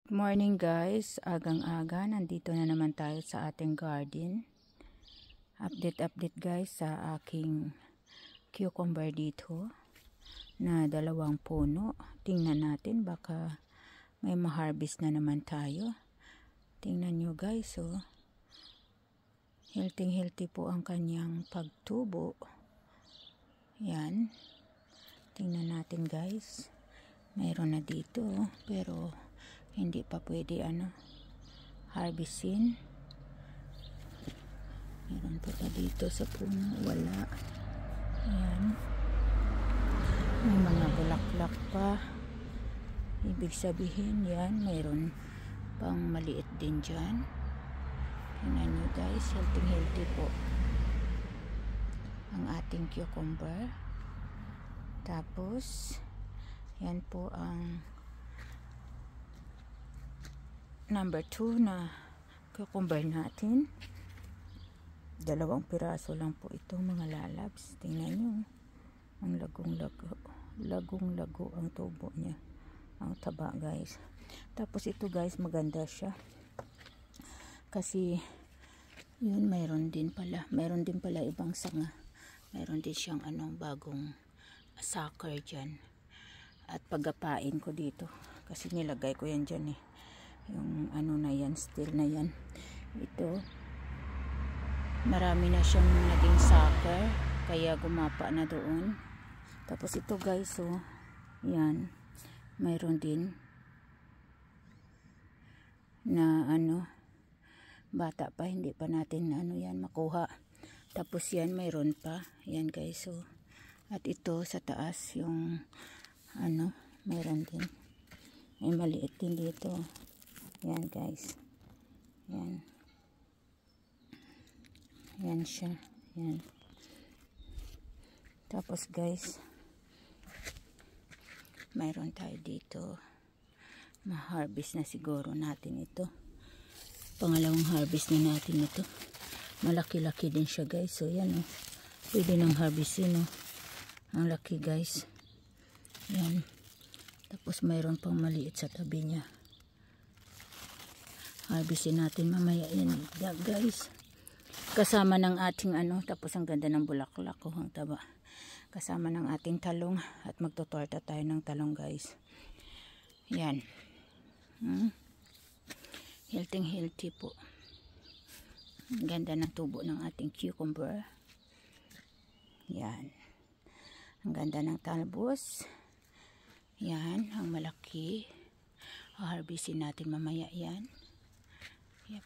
Good morning guys, agang-aga, nandito na naman tayo sa ating garden. Update guys sa aking cucumber dito na 2 puno. Tingnan natin, baka may ma-harvest na naman tayo. Tingnan nyo guys, oh. Healthy po ang kanyang pagtubo. Yan. Tingnan natin guys. Mayroon na dito, pero hindi pa pwede harvestin. Meron pa dito sa puno, wala. Ayan. May mga bulaklak pa. Ibig sabihin yan, mayroon pang maliit din dyan. Tingnan nyo guys, healthy po ang ating cucumber. Tapos yan po ang number 2 na cucumber natin. 2 piraso lang po ito mga lalabs. Tingnan nyo, ang lagong-lago ang tubo niya, ang taba guys. Tapos ito guys, maganda siya kasi yun, mayroon din pala ibang sanga. Mayroon din siyang bagong sucker dyan. At pagapain ko dito kasi nilagay ko yan dyan yung na yan, still na yan. Ito, marami na siyang naging sucker, kaya gumapa na doon. Tapos ito guys, oh, yan, mayroon din na bata pa, hindi pa natin yan makuha. Tapos yan, mayroon pa yan guys, oh. At ito sa taas, yung mayroon din, may maliit din dito. Yan guys, yan siya, yan. Tapos guys, mayroon tayo dito, ma-harvest na siguro natin ito. Pangalawang harvest na natin ito. Malaki-laki din siya guys, so yan, pwede nang harvestin, ang laki guys. Yan. Tapos mayroon pang maliit sa tabi niya. Harvestin natin mamaya yan guys. Kasama ng ating tapos ang ganda ng bulaklak ko, ang taba. Kasama ng ating talong, at magtotorta tayo ng talong guys. Yan. Healthy po. Ang ganda ng tubo ng ating cucumber. Yan. Ang ganda ng talbos. Yan, ang malaki. Harvestin natin mamaya yan. Yep.